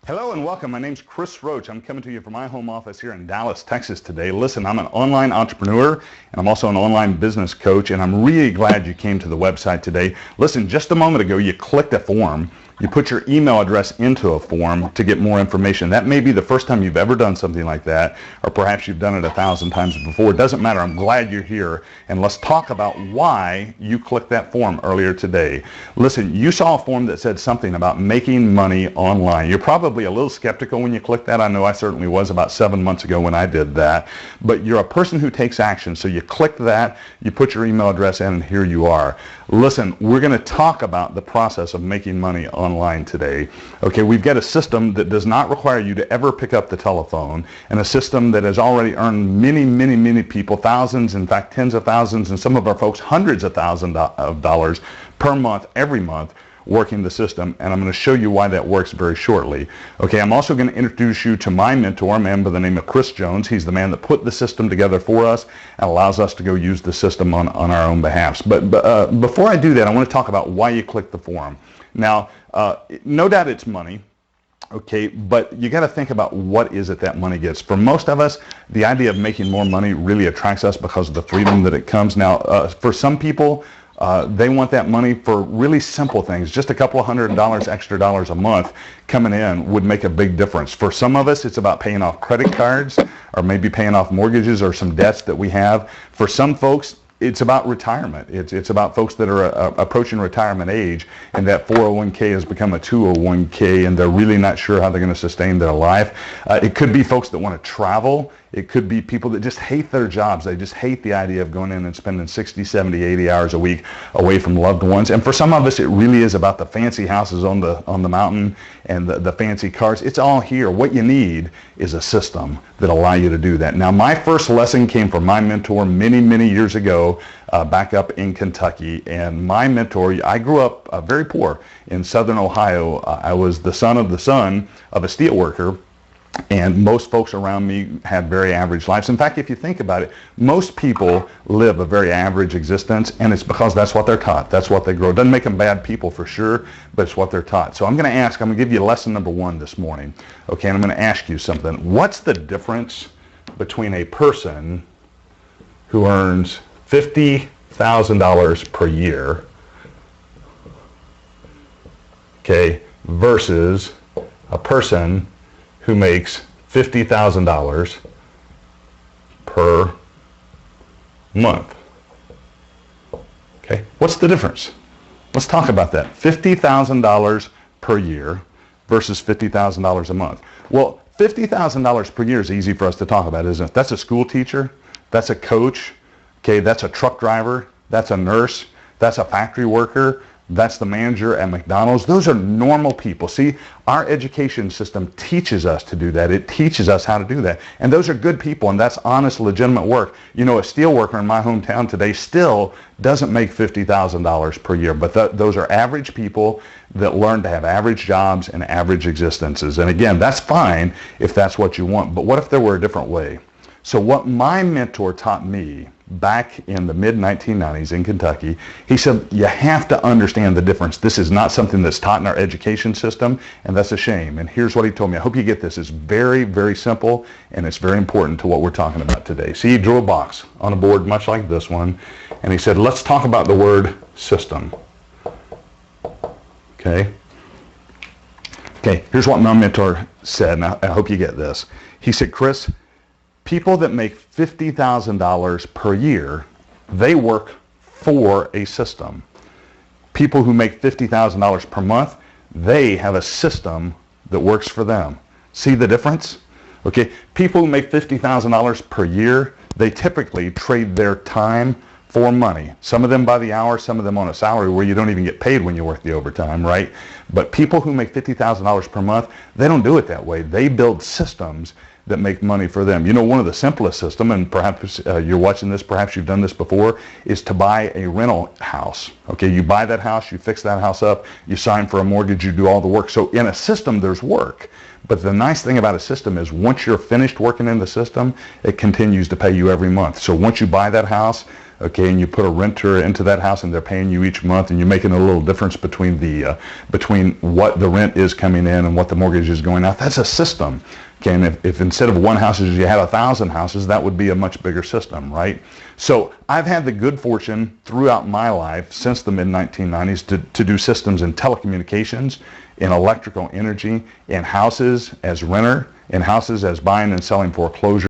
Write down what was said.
Hello and welcome. My name's Chris Roach. I'm coming to you from my home office here in Dallas, Texas today. Listen, I'm an online entrepreneur and I'm also an online business coach, and I'm really glad you came to the website today. Listen, just a moment ago you clicked a form. You put your email address into a form to get more information. That may be the first time you've ever done something like that, or perhaps you've done it 1,000 times before. It doesn't matter. I'm glad you're here, and let's talk about why you clicked that form earlier today. Listen, you saw a form that said something about making money online. You're probably a little skeptical when you clicked that. I know I certainly was about 7 months ago when I did that, but you're a person who takes action. So you clicked that, you put your email address in, and here you are. Listen, we're going to talk about the process of making money online today. Okay, we've got a system that does not require you to ever pick up the telephone, and a system that has already earned many people, thousands, in fact tens of thousands, and some of our folks hundreds of thousands of dollars per month, every month, working the system, and I'm going to show you why that works very shortly. Okay, I'm also going to introduce you to my mentor, a man by the name of Chris Jones. He's the man that put the system together for us and allows us to go use the system on our own behalf. But before I do that, I want to talk about why you click the form. Now, no doubt it's money. Okay, but you got to think about what is it that money gets. For most of us, the idea of making more money really attracts us because of the freedom that it comes. Now, for some people, they want that money for really simple things. Just a couple of $100 extra dollars a month coming in would make a big difference. For some of us, it's about paying off credit cards or maybe paying off mortgages or some debts that we have. For some folks, it's about retirement. It's about folks that are approaching retirement age, and that 401k has become a 201k, and they're really not sure how they're going to sustain their life. It could be folks that want to travel. It could be people that just hate their jobs. They just hate the idea of going in and spending 60, 70, 80 hours a week away from loved ones. And for some of us, it really is about the fancy houses on the mountain and the fancy cars. It's all here. What you need is a system that allow you to do that. Now, my first lesson came from my mentor many years ago, back up in Kentucky. And my mentor, I grew up very poor in southern Ohio. I was the son of a steel worker. And most folks around me had very average lives. In fact, if you think about it, most people live a very average existence, and it's because that's what they're taught. That's what they grow. It doesn't make them bad people for sure, but it's what they're taught. So I'm going to give you lesson number 1 this morning. Okay, and I'm going to ask you something. What's the difference between a person who earns $50,000 per year, okay, versus a person who makes $50,000 per month? Okay, what's the difference? Let's talk about that. $50,000 per year versus $50,000 a month. Well, $50,000 per year is easy for us to talk about, isn't it? That's a school teacher, that's a coach, okay, that's a truck driver, that's a nurse, that's a factory worker, that's the manager at McDonald's. Those are normal people. See, our education system teaches us to do that. It teaches us how to do that. And those are good people, and that's honest, legitimate work. You know, a steel worker in my hometown today still doesn't make $50,000 per year, but those are average people that learn to have average jobs and average existences. And again, that's fine if that's what you want, but what if there were a different way? So what my mentor taught me back in the mid-1990s in Kentucky, he said, you have to understand the difference. This is not something that's taught in our education system, and that's a shame. And here's what he told me. I hope you get this. It's very simple, and it's very important to what we're talking about today. See, he drew a box on a board much like this one, and he said, let's talk about the word system. Okay, here's what my mentor said, and I hope you get this. He said, Chris, people that make $50,000 per year, they work for a system. People who make $50,000 per month, they have a system that works for them. See the difference? Okay, people who make $50,000 per year, they typically trade their time for money. Some of them by the hour, some of them on a salary where you don't even get paid when you work the overtime, right? But people who make $50,000 per month, they don't do it that way. They build systems that make money for them. You know, one of the simplest systems, and perhaps you're watching this, perhaps you've done this before, is to buy a rental house. Okay, you buy that house, you fix that house up, you sign for a mortgage, you do all the work. So in a system, there's work. But the nice thing about a system is once you're finished working in the system, it continues to pay you every month. So once you buy that house, okay, and you put a renter into that house and they're paying you each month, and you're making a little difference between between what the rent is coming in and what the mortgage is going out. That's a system. Okay, and if instead of one house you had 1,000 houses, that would be a much bigger system, right? So I've had the good fortune throughout my life since the mid-1990s to do systems in telecommunications, in electrical energy, in houses as renter, in houses as buying and selling foreclosure.